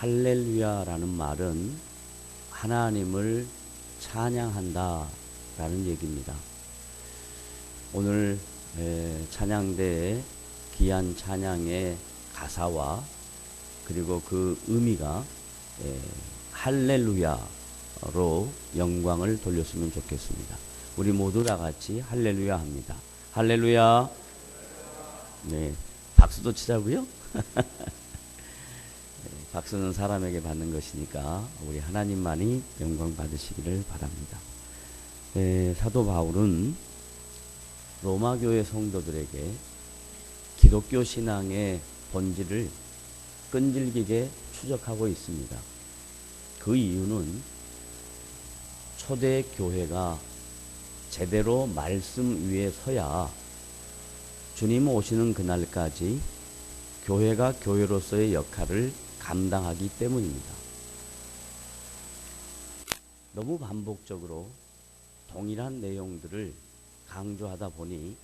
할렐루야라는 말은 하나님을 찬양한다 라는 얘기입니다. 오늘 찬양대의 귀한 찬양의 가사와 그리고 그 의미가 할렐루야로 영광을 돌렸으면 좋겠습니다. 우리 모두 다 같이 할렐루야 합니다. 할렐루야. 네, 박수도 치자고요. 박수는 사람에게 받는 것이니까 우리 하나님만이 영광 받으시기를 바랍니다. 사도 바울은 로마교회 성도들에게 기독교 신앙의 본질을 끈질기게 추적하고 있습니다. 그 이유는 초대 교회가 제대로 말씀 위에 서야 주님 오시는 그날까지 교회가 교회로서의 역할을 감당하기 때문입니다. 너무 반복적으로 동일한 내용들을 강조하다 보니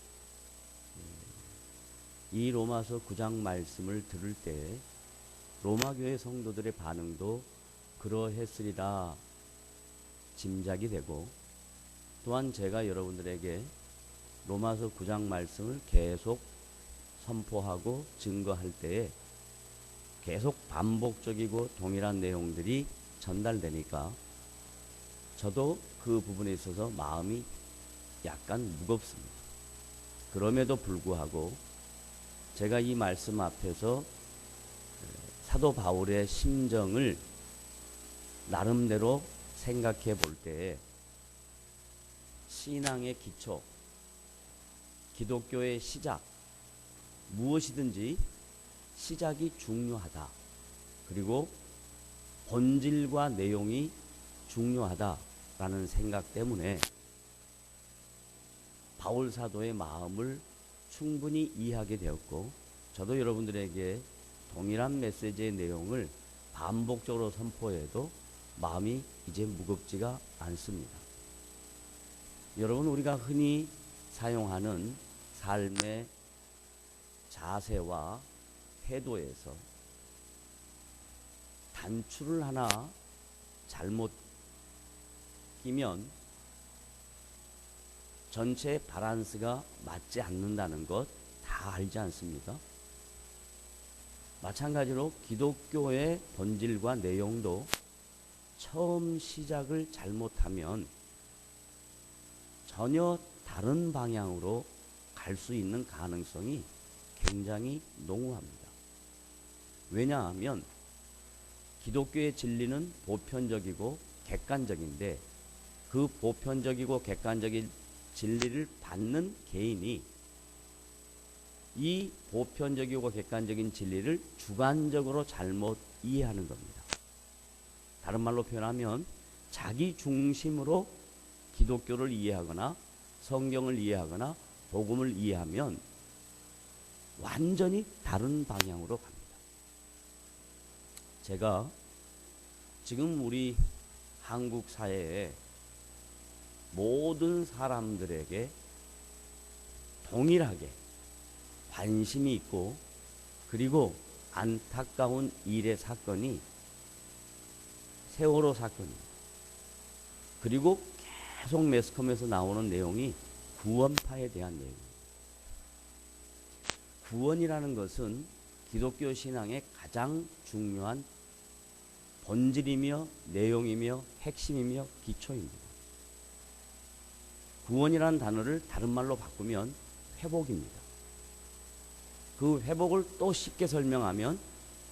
이 로마서 9장 말씀을 들을 때 로마교회 성도들의 반응도 그러했으리라 짐작이 되고, 또한 제가 여러분들에게 로마서 9장 말씀을 계속 선포하고 증거할 때에 계속 반복적이고 동일한 내용들이 전달되니까 저도 그 부분에 있어서 마음이 약간 무겁습니다. 그럼에도 불구하고 제가 이 말씀 앞에서 사도 바울의 심정을 나름대로 생각해 볼 때 신앙의 기초, 기독교의 시작, 무엇이든지 시작이 중요하다. 그리고 본질과 내용이 중요하다라는 생각 때문에 바울 사도의 마음을 충분히 이해하게 되었고, 저도 여러분들에게 동일한 메시지의 내용을 반복적으로 선포해도 마음이 이제 무겁지가 않습니다. 여러분, 우리가 흔히 사용하는 삶의 자세와 태도에서 단추를 하나 잘못 끼면 전체 밸런스가 맞지 않는다는 것 다 알지 않습니까? 마찬가지로 기독교의 본질과 내용도 처음 시작을 잘못하면 전혀 다른 방향으로 갈 수 있는 가능성이 굉장히 농후합니다. 왜냐하면 기독교의 진리는 보편적이고 객관적인데 그 보편적이고 객관적인 진리를 받는 개인이 이 보편적이고 객관적인 진리를 주관적으로 잘못 이해하는 겁니다. 다른 말로 표현하면 자기 중심으로 기독교를 이해하거나 성경을 이해하거나 복음을 이해하면 완전히 다른 방향으로 갑니다. 제가 지금 우리 한국 사회에 모든 사람들에게 동일하게 관심이 있고, 그리고 안타까운 일의 사건이 세월호 사건입니다. 그리고 계속 매스컴에서 나오는 내용이 구원파에 대한 내용입니다. 구원이라는 것은 기독교 신앙의 가장 중요한 본질이며 내용이며 핵심이며 기초입니다. 구원이라는 단어를 다른 말로 바꾸면 회복입니다. 그 회복을 또 쉽게 설명하면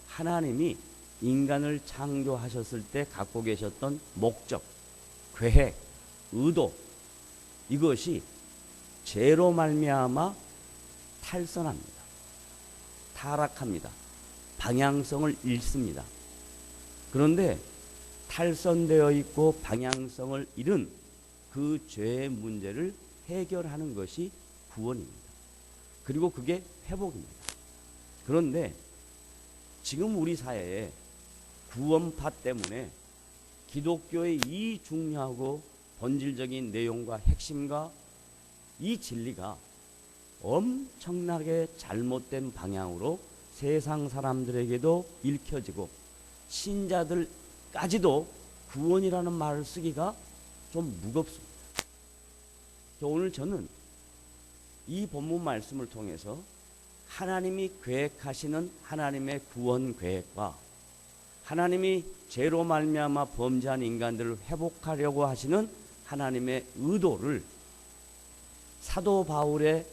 하나님이 인간을 창조하셨을 때 갖고 계셨던 목적, 계획, 의도, 이것이 죄로 말미암아 탈선합니다. 타락합니다. 방향성을 잃습니다. 그런데 탈선되어 있고 방향성을 잃은 그 죄의 문제를 해결하는 것이 구원입니다. 그리고 그게 회복입니다. 그런데 지금 우리 사회에 구원파 때문에 기독교의 이 중요하고 본질적인 내용과 핵심과 이 진리가 엄청나게 잘못된 방향으로 세상 사람들에게도 읽혀지고 신자들까지도 구원이라는 말을 쓰기가 좀 무겁습니다. 오늘 저는 이 본문 말씀을 통해서 하나님이 계획하시는 하나님의 구원 계획과 하나님이 죄로 말미암아 범죄한 인간들을 회복하려고 하시는 하나님의 의도를 사도 바울의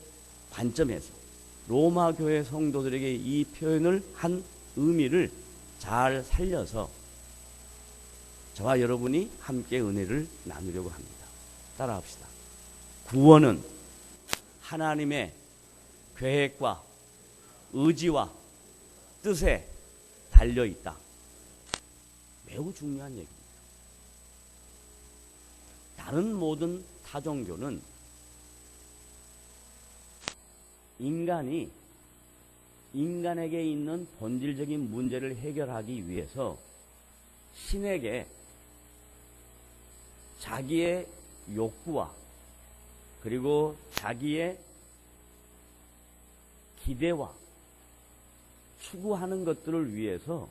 관점에서 로마 교회 성도들에게 이 표현을 한 의미를 잘 살려서 저와 여러분이 함께 은혜를 나누려고 합니다. 따라합시다. 구원은 하나님의 계획과 의지와 뜻에 달려 있다. 매우 중요한 얘기입니다. 다른 모든 타종교는 인간이 인간에게 있는 본질적인 문제를 해결하기 위해서 신에게 자기의 욕구와 그리고 자기의 기대와 추구하는 것들을 위해서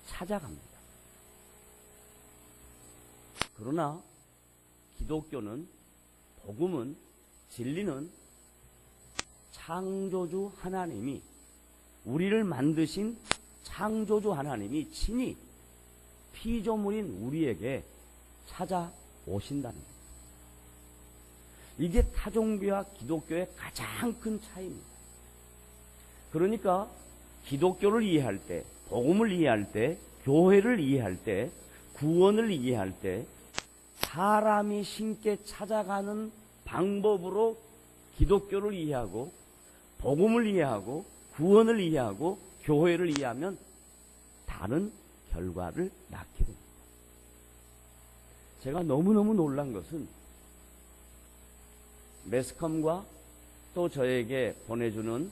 찾아갑니다. 그러나 기독교는, 복음은, 진리는 창조주 하나님이, 우리를 만드신 창조주 하나님이 친히 피조물인 우리에게 찾아오신다는 것. 이게 타종교와 기독교의 가장 큰 차이입니다. 그러니까 기독교를 이해할 때, 복음을 이해할 때, 교회를 이해할 때, 구원을 이해할 때 사람이 신께 찾아가는 방법으로 기독교를 이해하고 복음을 이해하고 구원을 이해하고 교회를 이해하면 다른 결과를 낳게 됩니다. 제가 너무너무 놀란 것은 매스컴과 또 저에게 보내주는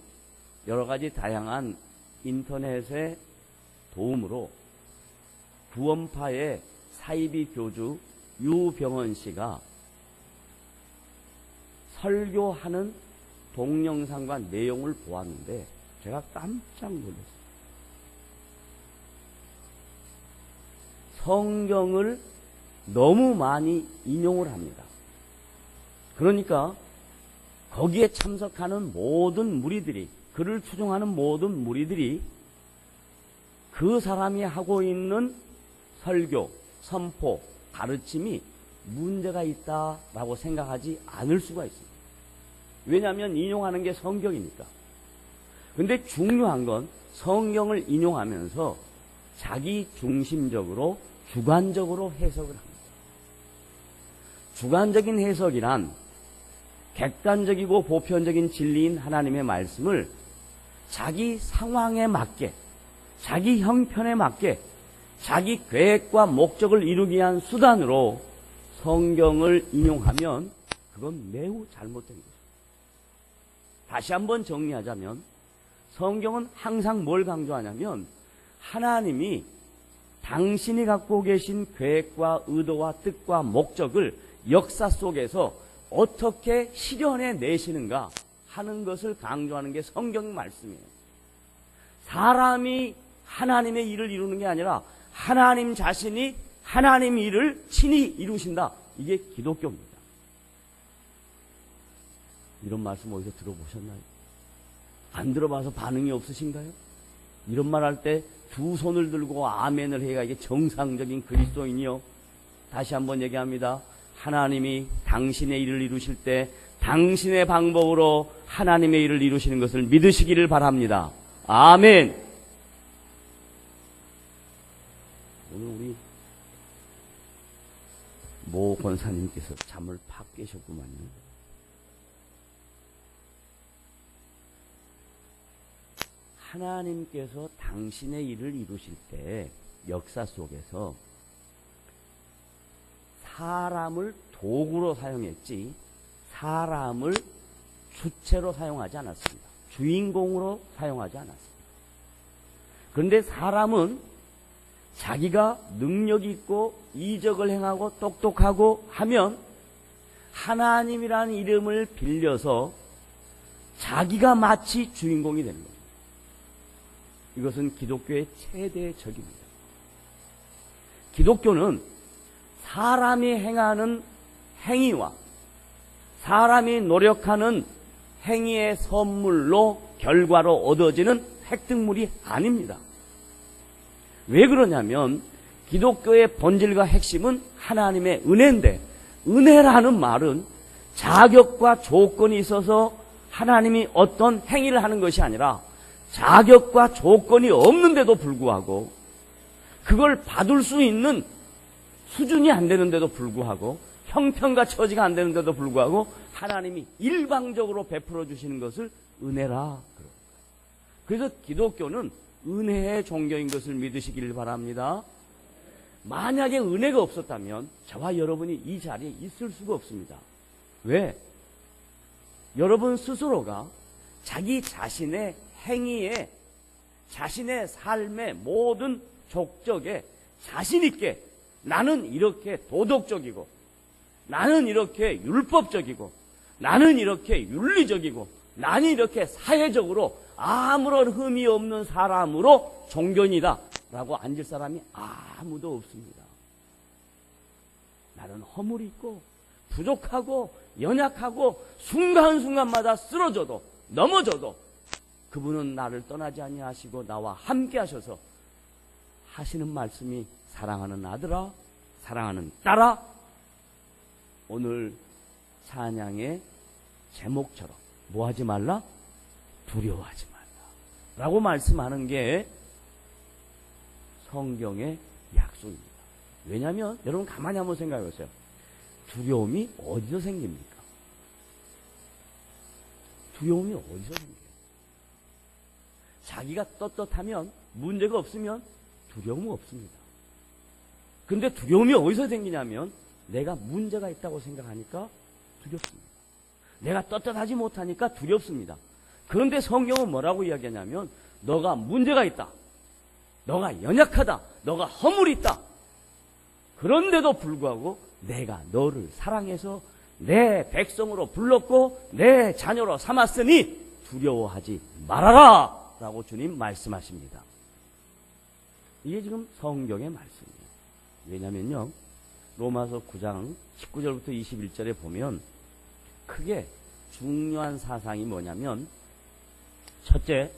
여러 가지 다양한 인터넷의 도움으로 구원파의 사이비 교주 유병헌 씨가 설교하는 동영상과 내용을 보았는데 제가 깜짝 놀랐어요. 성경을 너무 많이 인용을 합니다. 그러니까 거기에 참석하는 모든 무리들이, 그를 추종하는 모든 무리들이 그 사람이 하고 있는 설교, 선포, 가르침이 문제가 있다라고 생각하지 않을 수가 있습니다. 왜냐하면 인용하는 게 성경이니까. 근데 중요한 건 성경을 인용하면서 자기 중심적으로 주관적으로 해석을 합니다. 주관적인 해석이란 객관적이고 보편적인 진리인 하나님의 말씀을 자기 상황에 맞게, 자기 형편에 맞게, 자기 계획과 목적을 이루기 위한 수단으로 성경을 인용하면 그건 매우 잘못된 것입니다. 다시 한번 정리하자면 성경은 항상 뭘 강조하냐면 하나님이 당신이 갖고 계신 계획과 의도와 뜻과 목적을 역사 속에서 어떻게 실현해 내시는가 하는 것을 강조하는 게 성경 말씀이에요. 사람이 하나님의 일을 이루는 게 아니라 하나님 자신이 하나님 일을 친히 이루신다. 이게 기독교입니다. 이런 말씀 어디서 들어보셨나요? 안 들어봐서 반응이 없으신가요? 이런 말 할 때 두 손을 들고 아멘을 해야 이게 정상적인 그리스도인이요. 다시 한번 얘기합니다. 하나님이 당신의 일을 이루실 때 당신의 방법으로 하나님의 일을 이루시는 것을 믿으시기를 바랍니다. 아멘. 오늘 우리 모 권사님께서 잠을 팍 깨셨구만요. 하나님께서 당신의 일을 이루실 때 역사 속에서 사람을 도구로 사용했지 사람을 주체로 사용하지 않았습니다. 주인공으로 사용하지 않았습니다. 그런데 사람은 자기가 능력이 있고 이적을 행하고 똑똑하고 하면 하나님이라는 이름을 빌려서 자기가 마치 주인공이 되는 겁니다. 이것은 기독교의 최대의 적입니다. 기독교는 사람이 행하는 행위와 사람이 노력하는 행위의 선물로 결과로 얻어지는 획득물이 아닙니다. 왜 그러냐면 기독교의 본질과 핵심은 하나님의 은혜인데, 은혜라는 말은 자격과 조건이 있어서 하나님이 어떤 행위를 하는 것이 아니라 자격과 조건이 없는데도 불구하고 그걸 받을 수 있는 수준이 안 되는데도 불구하고 형편과 처지가 안 되는데도 불구하고 하나님이 일방적으로 베풀어 주시는 것을 은혜라. 그래서 기독교는 은혜의 종교인 것을 믿으시길 바랍니다. 만약에 은혜가 없었다면 저와 여러분이 이 자리에 있을 수가 없습니다. 왜? 여러분 스스로가 자기 자신의 행위에, 자신의 삶의 모든 족적에 자신있게 나는 이렇게 도덕적이고, 나는 이렇게 율법적이고, 나는 이렇게 윤리적이고, 나는 이렇게 사회적으로 아무런 흠이 없는 사람으로 종교인이다 라고 앉을 사람이 아무도 없습니다. 나는 허물이 있고 부족하고 연약하고 순간순간마다 쓰러져도 넘어져도 그분은 나를 떠나지 아니하시고 나와 함께 하셔서 하시는 말씀이 사랑하는 아들아, 사랑하는 딸아, 오늘 찬양의 제목처럼 뭐하지 말라? 두려워하지 말라 라고 말씀하는 게 성경의 약속입니다. 왜냐하면 여러분 가만히 한번 생각해 보세요. 두려움이 어디서 생깁니까? 두려움이 어디서 생겨요? 자기가 떳떳하면, 문제가 없으면 두려움은 없습니다. 근데 두려움이 어디서 생기냐면 내가 문제가 있다고 생각하니까 두렵습니다. 내가 떳떳하지 못하니까 두렵습니다. 그런데 성경은 뭐라고 이야기하냐면 너가 문제가 있다, 너가 연약하다, 너가 허물이 있다. 그런데도 불구하고 내가 너를 사랑해서 내 백성으로 불렀고 내 자녀로 삼았으니 두려워하지 말아라 라고 주님 말씀하십니다. 이게 지금 성경의 말씀이에요. 왜냐면요, 로마서 9장 19절부터 21절에 보면 크게 중요한 사상이 뭐냐면, 첫째,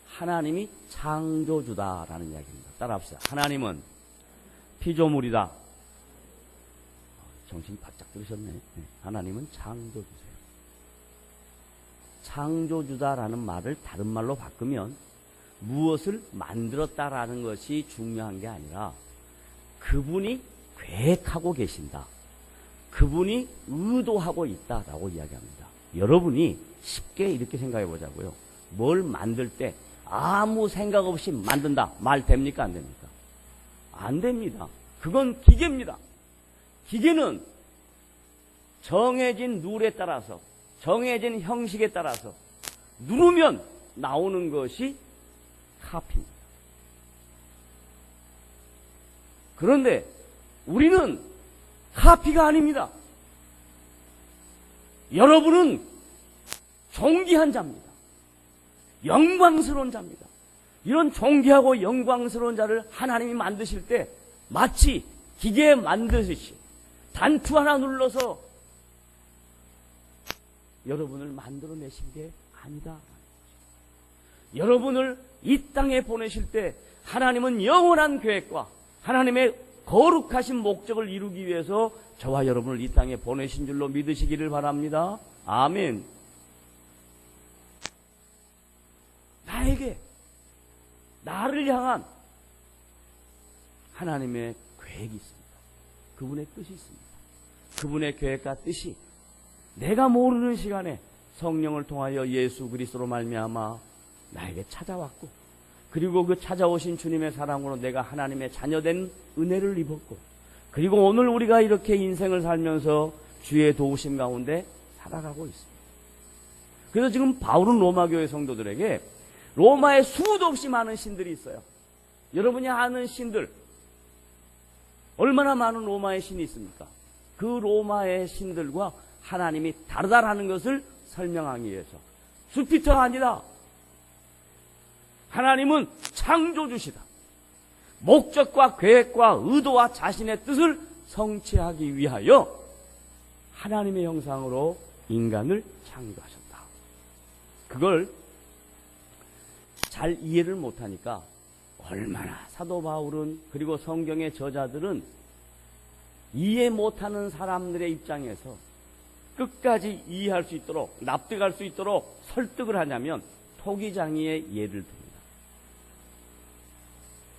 하나님이 창조주다라는 이야기입니다. 따라합시다. 하나님은 피조물이다. 정신 바짝 들으셨네. 하나님은 창조주세요. 창조주다라는 말을 다른 말로 바꾸면 무엇을 만들었다라는 것이 중요한 게 아니라 그분이 계획하고 계신다, 그분이 의도하고 있다라고 이야기합니다. 여러분이 쉽게 이렇게 생각해 보자고요. 뭘 만들 때 아무 생각 없이 만든다 말 됩니까? 안 됩니까? 안 됩니다. 그건 기계입니다. 기계는 정해진 룰에 따라서, 정해진 형식에 따라서 누르면 나오는 것이 카피입니다. 그런데 우리는 카피가 아닙니다. 여러분은 존귀한 자입니다. 영광스러운 자입니다. 이런 존귀하고 영광스러운 자를 하나님이 만드실 때 마치 기계에 만드듯이 단추 하나 눌러서 여러분을 만들어내신 게 아니다. 여러분을 이 땅에 보내실 때 하나님은 영원한 계획과 하나님의 거룩하신 목적을 이루기 위해서 저와 여러분을 이 땅에 보내신 줄로 믿으시기를 바랍니다. 아멘. 나에게, 나를 향한 하나님의 계획이 있습니다. 그분의 뜻이 있습니다. 그분의 계획과 뜻이 내가 모르는 시간에 성령을 통하여 예수 그리스도로 말미암아 나에게 찾아왔고, 그리고 그 찾아오신 주님의 사랑으로 내가 하나님의 자녀된 은혜를 입었고, 그리고 오늘 우리가 이렇게 인생을 살면서 주의 도우심 가운데 살아가고 있습니다. 그래서 지금 바울은 로마교회 성도들에게 로마에 수도 없이 많은 신들이 있어요. 여러분이 아는 신들, 얼마나 많은 로마의 신이 있습니까? 그 로마의 신들과 하나님이 다르다라는 것을 설명하기 위해서 주피터가 아니라 하나님은 창조주시다. 목적과 계획과 의도와 자신의 뜻을 성취하기 위하여 하나님의 형상으로 인간을 창조하셨다. 그걸 잘 이해를 못하니까 얼마나 사도 바울은 그리고 성경의 저자들은 이해 못하는 사람들의 입장에서 끝까지 이해할 수 있도록 납득할 수 있도록 설득을 하냐면 토기장이의 예를 듭니다.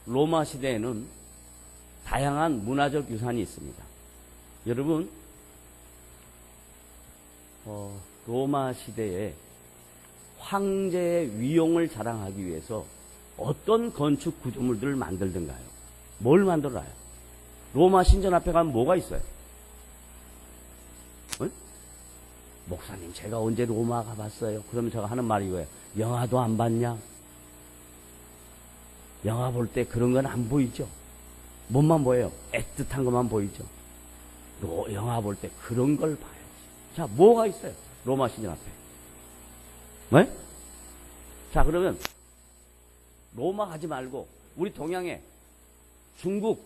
로마 시대에는 다양한 문화적 유산이 있습니다. 여러분 로마 시대에 황제의 위용을 자랑하기 위해서 어떤 건축 구조물들을 만들던가요? 뭘 만들어요? 로마 신전 앞에 가면 뭐가 있어요? 응? 목사님 제가 언제 로마 가봤어요? 그러면 제가 하는 말이 이거예요. 영화도 안 봤냐? 영화 볼 때 그런 건 안 보이죠? 뭔만 보여요? 애틋한 것만 보이죠? 영화 볼 때 그런 걸 봐야지. 자, 뭐가 있어요? 로마 신전 앞에. 네? 자, 그러면 로마 가지 말고 우리 동양에 중국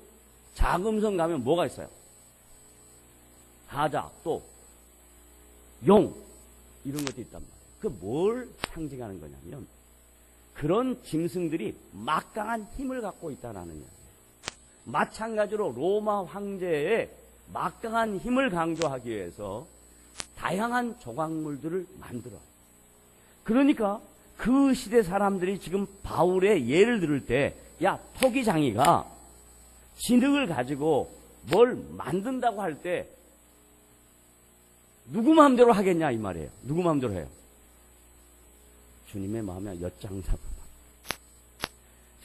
자금성 가면 뭐가 있어요? 사자, 또 용 이런 것도 있단 말이에요. 그 뭘 상징하는 거냐면 그런 짐승들이 막강한 힘을 갖고 있다는 이야기예요. 마찬가지로 로마 황제의 막강한 힘을 강조하기 위해서 다양한 조각물들을 만들어요. 그러니까 그 시대 사람들이 지금 바울의 예를 들을 때, 야, 토기장이가 진흙을 가지고 뭘 만든다고 할 때 누구 마음대로 하겠냐 이 말이에요. 누구 마음대로 해요? 주님의 마음에 엿장사부.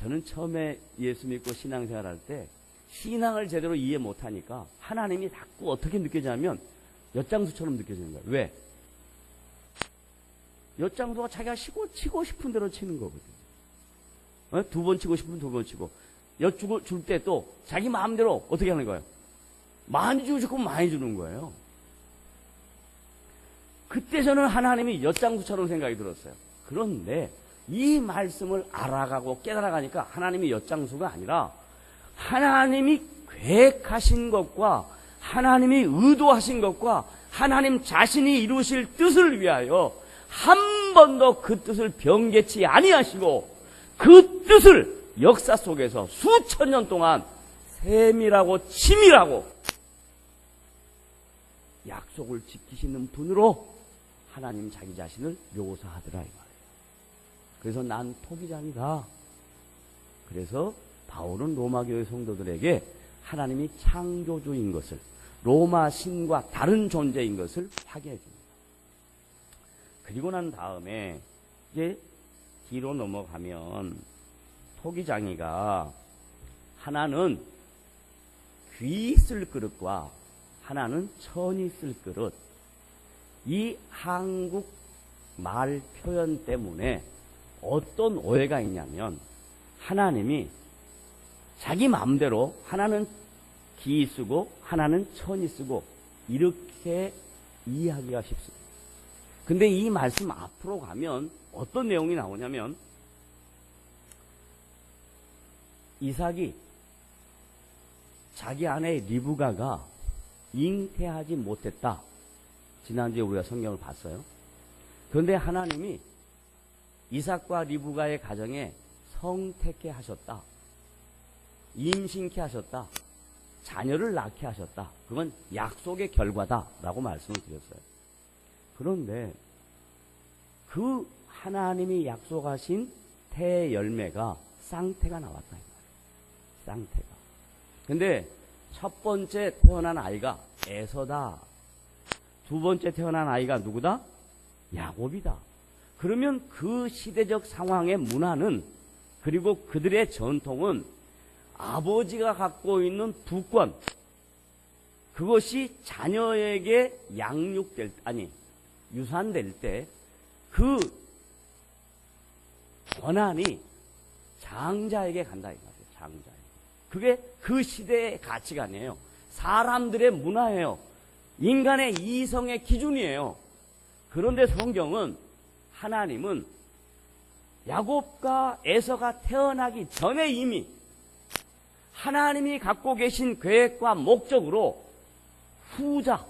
저는 처음에 예수 믿고 신앙생활 할 때 신앙을 제대로 이해 못하니까 하나님이 자꾸 어떻게 느껴지냐면 엿장수처럼 느껴지는 거예요. 왜? 엿장수가 자기가 치고 싶은 대로 치는 거거든요. 두 번 치고 싶으면 두 번 치고 엿 줄 때 또 자기 마음대로 어떻게 하는 거예요? 많이 주고 싶으면 많이 주는 거예요. 그때 저는 하나님이 엿장수처럼 생각이 들었어요. 그런데 이 말씀을 알아가고 깨달아가니까 하나님이 엿장수가 아니라 하나님이 계획하신 것과 하나님이 의도하신 것과 하나님 자신이 이루실 뜻을 위하여 한 번도 그 뜻을 변개치 아니하시고 그 뜻을 역사 속에서 수천 년 동안 세밀하고 치밀하고 약속을 지키시는 분으로 하나님 자기 자신을 묘사하더라 이 말이에요. 그래서 난 토기장이다. 그래서 바울은 로마 교회 성도들에게 하나님이 창조주인 것을, 로마 신과 다른 존재인 것을 확인해 줍니다. 그리고 난 다음에 이제 뒤로 넘어가면 토기장이가 하나는 귀 쓸 그릇과 하나는 천이 쓸 그릇, 이 한국 말 표현 때문에 어떤 오해가 있냐면 하나님이 자기 마음대로 하나는 기 쓰고 하나는 천이 쓰고 이렇게 이해하기가 쉽습니다. 근데 이 말씀 앞으로 가면 어떤 내용이 나오냐면 이삭이 자기 아내 리브가가 잉태하지 못했다. 지난주에 우리가 성경을 봤어요. 그런데 하나님이 이삭과 리브가의 가정에 성택케 하셨다. 임신케 하셨다. 자녀를 낳게 하셨다. 그건 약속의 결과다라고 말씀을 드렸어요. 그런데 그 하나님이 약속하신 태의 열매가 쌍태가 나왔다. 이 말이에요. 쌍태가. 근데 첫 번째 태어난 아이가 에서다. 두 번째 태어난 아이가 누구다? 야곱이다. 그러면 그 시대적 상황의 문화는, 그리고 그들의 전통은 아버지가 갖고 있는 부권, 그것이 자녀에게 유산될 때 그 권한이 장자에게 간다 이 말이에요. 장자에게. 그게 그 시대의 가치관이에요. 사람들의 문화예요. 인간의 이성의 기준이에요. 그런데 성경은, 하나님은 야곱과 에서가 태어나기 전에 이미 하나님이 갖고 계신 계획과 목적으로 후자,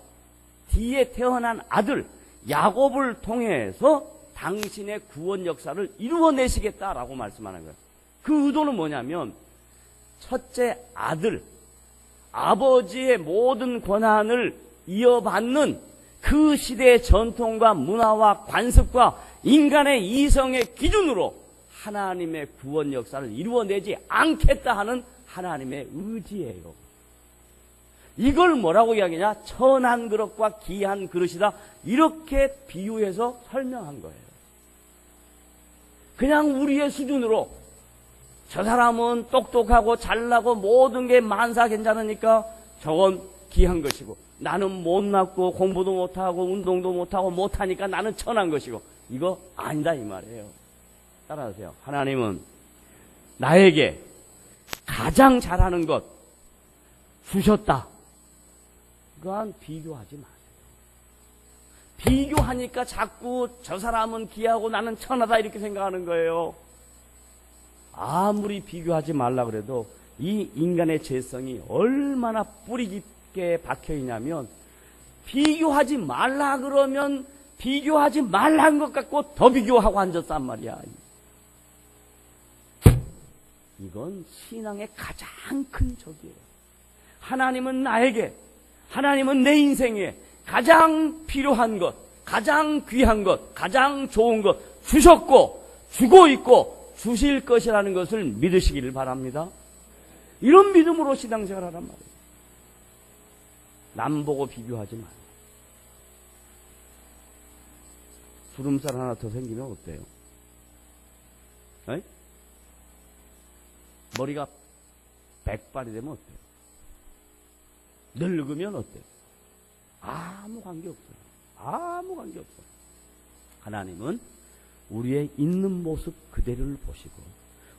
뒤에 태어난 아들 야곱을 통해서 당신의 구원 역사를 이루어내시겠다라고 말씀하는 거예요. 그 의도는 뭐냐면 첫째 아들, 아버지의 모든 권한을 이어받는 그 시대의 전통과 문화와 관습과 인간의 이성의 기준으로 하나님의 구원 역사를 이루어내지 않겠다 하는 하나님의 의지예요. 이걸 뭐라고 이야기하냐? 천한 그릇과 귀한 그릇이다. 이렇게 비유해서 설명한 거예요. 그냥 우리의 수준으로 저 사람은 똑똑하고 잘나고 모든 게 만사 괜찮으니까 저건 귀한 것이고, 나는 못났고 공부도 못하고 운동도 못하고 못하니까 나는 천한 것이고, 이거 아니다 이 말이에요. 따라하세요. 하나님은 나에게 가장 잘하는 것 주셨다. 그건 비교하지 마세요. 비교하니까 자꾸 저 사람은 귀하고 나는 천하다 이렇게 생각하는 거예요. 아무리 비교하지 말라 그래도 이 인간의 죄성이 얼마나 뿌리 깊게 박혀 있냐면, 비교하지 말라 그러면 비교하지 말라는 것 같고 더 비교하고 앉았단 말이야. 이건 신앙의 가장 큰 적이에요. 하나님은 나에게, 하나님은 내 인생에 가장 필요한 것, 가장 귀한 것, 가장 좋은 것 주셨고 주고 있고 주실 것이라는 것을 믿으시기를 바랍니다. 이런 믿음으로 신앙생활 하란 말이에요. 남 보고 비교하지 마요. 주름살 하나 더 생기면 어때요? 에이? 머리가 백발이 되면 어때요? 늙으면 어때요? 아무 관계 없어요. 아무 관계 없어요. 하나님은 우리의 있는 모습 그대로를 보시고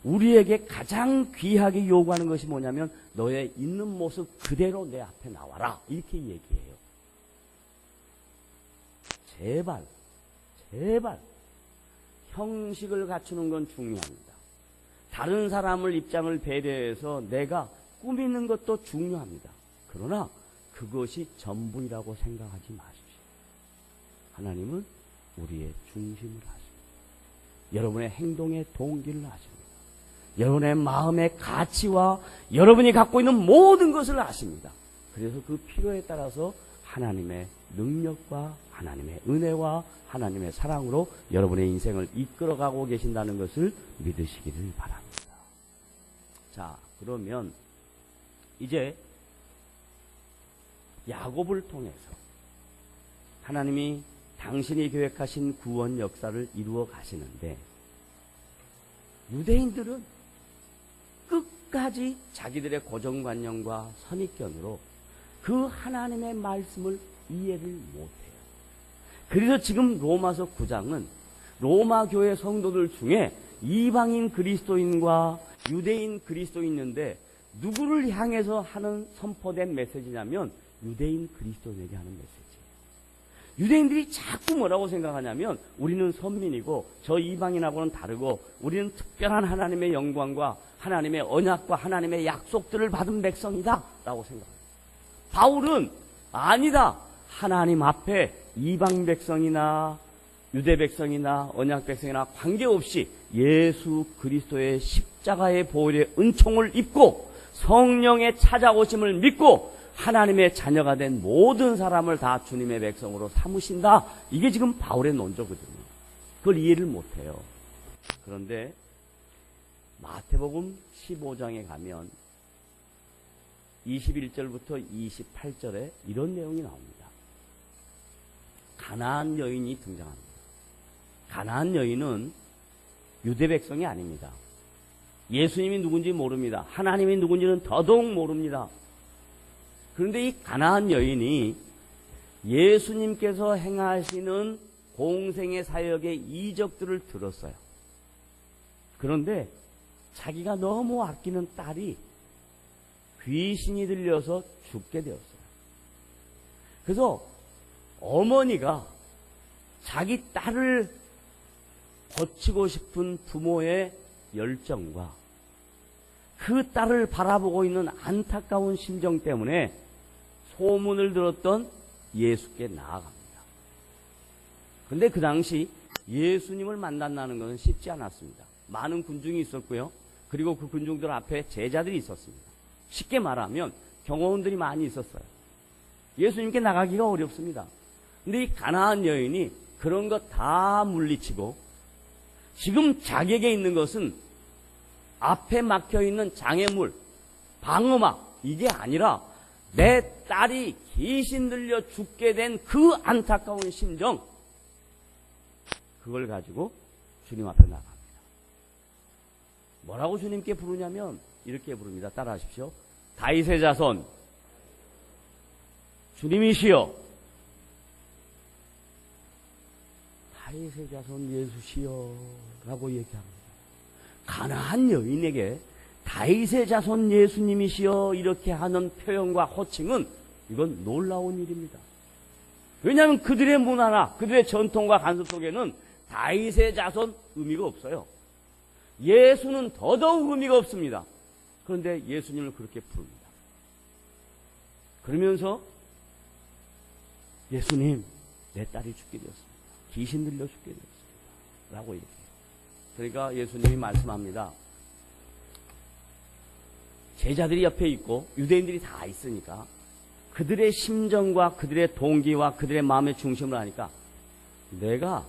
우리에게 가장 귀하게 요구하는 것이 뭐냐면 너의 있는 모습 그대로 내 앞에 나와라. 이렇게 얘기해요. 제발 형식을 갖추는 건 중요합니다. 다른 사람을 입장을 배려해서 내가 꾸미는 것도 중요합니다. 그러나 그것이 전부이라고 생각하지 마십시오. 하나님은 우리의 중심을 하십니다. 여러분의 행동의 동기를 아십니다. 여러분의 마음의 가치와 여러분이 갖고 있는 모든 것을 아십니다. 그래서 그 필요에 따라서 하나님의 능력과 하나님의 은혜와 하나님의 사랑으로 여러분의 인생을 이끌어가고 계신다는 것을 믿으시기를 바랍니다. 자, 그러면 이제 야곱을 통해서 하나님이 당신이 계획하신 구원 역사를 이루어 가시는데, 유대인들은 끝까지 자기들의 고정관념과 선입견으로 그 하나님의 말씀을 이해를 못해요. 그래서 지금 로마서 9장은 로마 교회 성도들 중에 이방인 그리스도인과 유대인 그리스도인인데 누구를 향해서 하는 선포된 메시지냐면 유대인 그리스도인에게 하는 메시지예요. 유대인들이 자꾸 뭐라고 생각하냐면 우리는 선민이고 저 이방인하고는 다르고 우리는 특별한 하나님의 영광과 하나님의 언약과 하나님의 약속들을 받은 백성이다 라고 생각해요. 바울은 아니다. 하나님 앞에 이방 백성이나 유대 백성이나 언약 백성이나 관계없이 예수 그리스도의 십자가의 보혈의 은총을 입고 성령의 찾아오심을 믿고 하나님의 자녀가 된 모든 사람을 다 주님의 백성으로 삼으신다. 이게 지금 바울의 논조거든요. 그걸 이해를 못해요. 그런데 마태복음 15장에 가면 21절부터 28절에 이런 내용이 나옵니다. 가나안 여인이 등장합니다. 가나안 여인은 유대 백성이 아닙니다. 예수님이 누군지 모릅니다. 하나님이 누군지는 더더욱 모릅니다. 그런데 이 가나안 여인이 예수님께서 행하시는 공생의 사역의 이적들을 들었어요. 그런데 자기가 너무 아끼는 딸이 귀신이 들려서 죽게 되었어요. 그래서 어머니가 자기 딸을 고치고 싶은 부모의 열정과 그 딸을 바라보고 있는 안타까운 심정 때문에 소문을 들었던 예수께 나아갑니다. 그런데 그 당시 예수님을 만난다는 것은 쉽지 않았습니다. 많은 군중이 있었고요. 그리고 그 군중들 앞에 제자들이 있었습니다. 쉽게 말하면 경호원들이 많이 있었어요. 예수님께 나가기가 어렵습니다. 근데 이 가나안 여인이 그런 것 다 물리치고 지금 자기에게 있는 것은 앞에 막혀있는 장애물, 방어막, 이게 아니라 내 딸이 귀신 들려 죽게 된 그 안타까운 심정, 그걸 가지고 주님 앞에 나갑니다. 뭐라고 주님께 부르냐면 이렇게 부릅니다. 따라하십시오. 다윗의 자손 주님이시여, 다윗의 자손 예수시여 라고 얘기합니다. 가나안 여인에게 다윗의 자손 예수님이시여 이렇게 하는 표현과 호칭은 이건 놀라운 일입니다. 왜냐하면 그들의 문화나 그들의 전통과 관습 속에는 다윗의 자손 의미가 없어요. 예수는 더더욱 의미가 없습니다. 그런데 예수님을 그렇게 부릅니다. 그러면서 예수님, 내 딸이 죽게 되었습니다. 귀신 들려 죽게 되었습니다. 라고 얘기해요. 그러니까 예수님이 말씀합니다. 제자들이 옆에 있고 유대인들이 다 있으니까 그들의 심정과 그들의 동기와 그들의 마음의 중심을 아니까 내가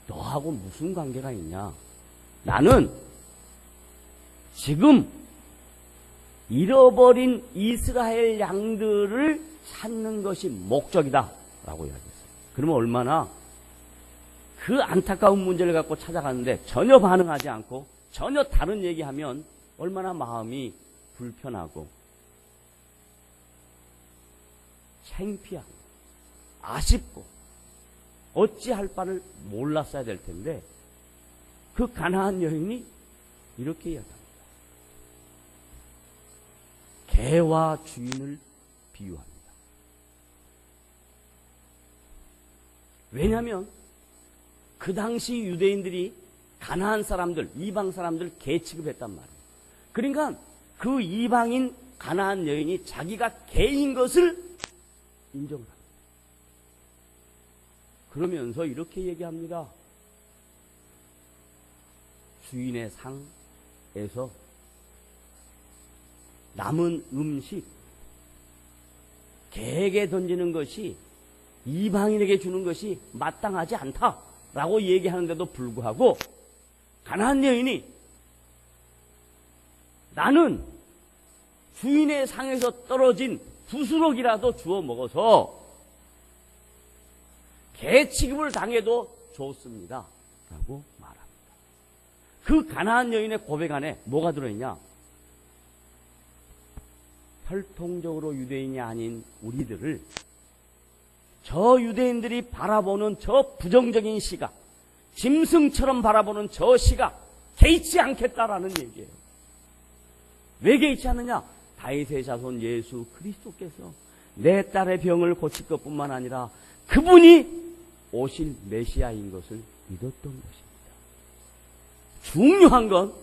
너하고 무슨 관계가 있냐? 나는 지금 잃어버린 이스라엘 양들을 찾는 것이 목적이다 라고 이야기했어요. 그러면 얼마나 그 안타까운 문제를 갖고 찾아가는데 전혀 반응하지 않고 전혀 다른 얘기하면 얼마나 마음이 불편하고 창피하고 아쉽고 어찌할 바를 몰랐어야 될 텐데 그 가나안 여인이 이렇게 이야기합니다. 개와 주인을 비유합니다. 왜냐하면 그 당시 유대인들이 가나안 사람들, 이방 사람들 개 취급했단 말이에요. 그러니까 그 이방인 가나안 여인이 자기가 개인 것을 인정을 합니다. 그러면서 이렇게 얘기합니다. 주인의 상에서 남은 음식 개에게 던지는 것이 이방인에게 주는 것이 마땅하지 않다라고 얘기하는데도 불구하고 가나안 여인이 나는 주인의 상에서 떨어진 부스럭이라도 주워 먹어서 개 취급을 당해도 좋습니다 라고 말합니다. 그 가나안 여인의 고백 안에 뭐가 들어있냐? 혈통적으로 유대인이 아닌 우리들을 저 유대인들이 바라보는 저 부정적인 시각, 짐승처럼 바라보는 저 시각 개의치 않겠다라는 얘기예요. 왜 개의치 않느냐? 다윗의 자손 예수 그리스도께서 내 딸의 병을 고칠 것뿐만 아니라 그분이 오실 메시아인 것을 믿었던 것입니다. 중요한 건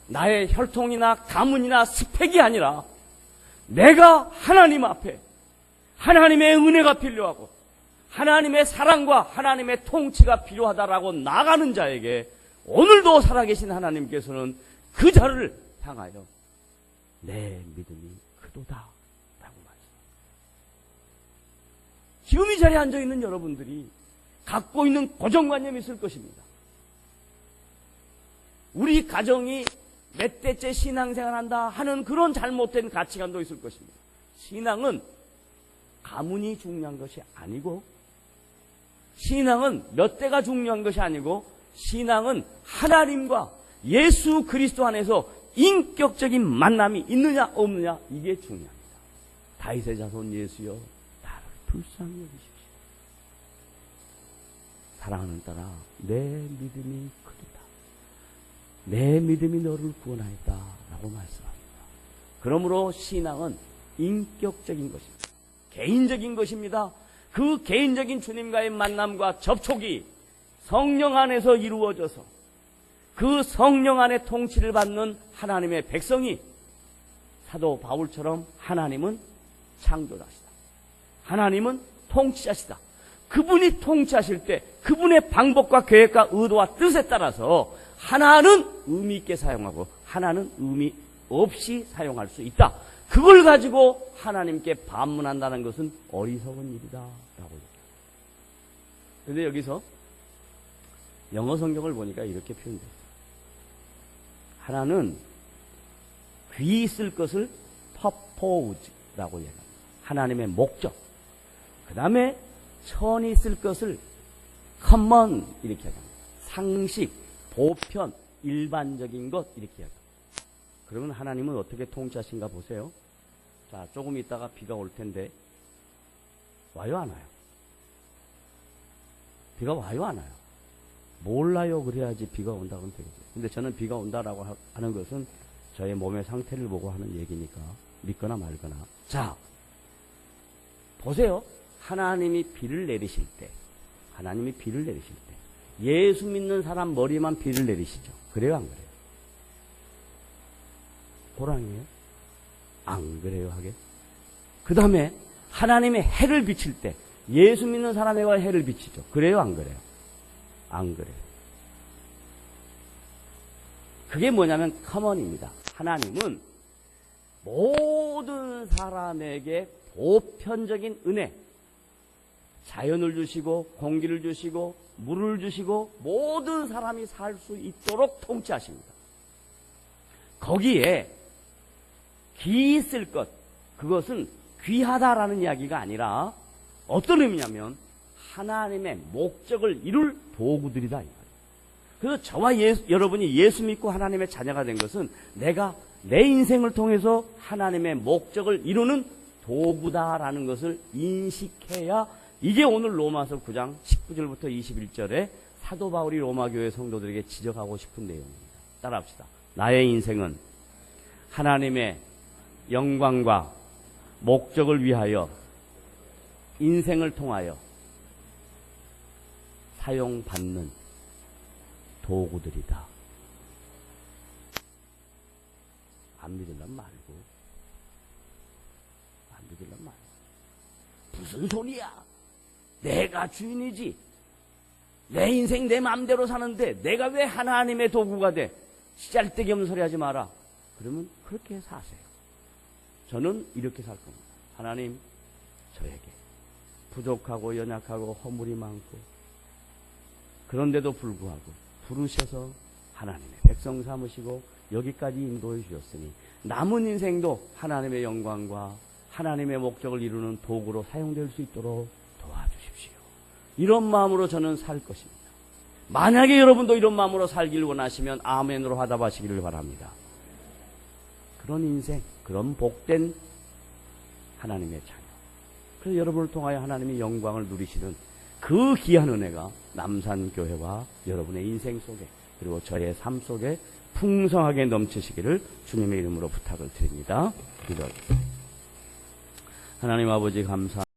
나의 혈통이나 가문이나 스펙이 아니라 내가 하나님 앞에 하나님의 은혜가 필요하고 하나님의 사랑과 하나님의 통치가 필요하다라고 나가는 자에게 오늘도 살아계신 하나님께서는 그 자를 향하여 내 믿음이 크도다 라고 말씀합니다. 지금 이 자리에 앉아있는 여러분들이 갖고 있는 고정관념이 있을 것입니다. 우리 가정이 몇 대째 신앙생활한다 하는 그런 잘못된 가치관도 있을 것입니다. 신앙은 가문이 중요한 것이 아니고 신앙은 몇 대가 중요한 것이 아니고 신앙은 하나님과 예수 그리스도 안에서 인격적인 만남이 있느냐 없느냐 이게 중요합니다. 다윗의 자손 예수여 나를 불쌍히 여기십시오. 사랑하는 딸아 내 믿음이 크도다. 내 믿음이 너를 구원하였다 라고 말씀합니다. 그러므로 신앙은 인격적인 것입니다. 개인적인 것입니다. 그 개인적인 주님과의 만남과 접촉이 성령 안에서 이루어져서 그 성령 안에 통치를 받는 하나님의 백성이 사도 바울처럼 하나님은 창조자시다. 하나님은 통치자시다. 그분이 통치하실 때 그분의 방법과 계획과 의도와 뜻에 따라서 하나는 의미 있게 사용하고 하나는 의미 없이 사용할 수 있다. 그걸 가지고 하나님께 반문한다는 것은 어리석은 일이다 라고 얘기합니다. 그런데 여기서 영어 성경을 보니까 이렇게 표현돼요. 하나는 귀 있을 것을 purpose라고 얘기합니다. 하나님의 목적. 그 다음에 천이 있을 것을 common 이렇게 얘기합니다. 상식, 보편, 일반적인 것 이렇게 얘기합니다. 그러면 하나님은 어떻게 통치하신가 보세요. 자, 조금 있다가 비가 올 텐데 와요 안 와요? 비가 와요 안 와요? 몰라요 그래야지 비가 온다고 하면 되겠죠. 근데 저는 비가 온다라고 하는 것은 저의 몸의 상태를 보고 하는 얘기니까 믿거나 말거나. 자, 보세요. 하나님이 비를 내리실 때 예수 믿는 사람 머리만 비를 내리시죠. 그래요 안 그래요? 호랑이에요? 안 그래요 하게? 그 다음에 하나님의 해를 비칠 때 예수 믿는 사람에게 해를 비치죠. 그래요 안 그래요? 안 그래요. 그게 뭐냐면 커먼입니다. 하나님은 모든 사람에게 보편적인 은혜, 자연을 주시고 공기를 주시고 물을 주시고 모든 사람이 살 수 있도록 통치하십니다. 거기에 귀 있을 것, 그것은 귀하다라는 이야기가 아니라 어떤 의미냐면 하나님의 목적을 이룰 도구들이다. 그래서 저와 여러분이 예수 믿고 하나님의 자녀가 된 것은 내가 내 인생을 통해서 하나님의 목적을 이루는 도구다라는 것을 인식해야 이게 오늘 로마서 9장 19절부터 21절에 사도 바울이 로마교회 성도들에게 지적하고 싶은 내용입니다. 따라합시다. 나의 인생은 하나님의 영광과 목적을 위하여 인생을 통하여 사용받는 도구들이다. 안 믿으려면 말고. 안 믿으려면 말고. 무슨 소리야? 내가 주인이지. 내 인생 내 마음대로 사는데 내가 왜 하나님의 도구가 돼? 씨알데기 없는 소리 하지 마라. 그러면 그렇게 사세요. 저는 이렇게 살 겁니다. 하나님, 저에게 부족하고 연약하고 허물이 많고 그런데도 불구하고 부르셔서 하나님의 백성 삼으시고 여기까지 인도해 주셨으니 남은 인생도 하나님의 영광과 하나님의 목적을 이루는 도구로 사용될 수 있도록 도와주십시오. 이런 마음으로 저는 살 것입니다. 만약에 여러분도 이런 마음으로 살기를 원하시면 아멘으로 화답하시기를 바랍니다. 그런 인생, 그런 복된 하나님의 자녀. 그래서 여러분을 통하여 하나님의 영광을 누리시는 그 귀한 은혜가 남산교회와 여러분의 인생 속에 그리고 저의 삶 속에 풍성하게 넘치시기를 주님의 이름으로 부탁을 드립니다. 기도하겠습니다. 하나님 아버지 감사합니다.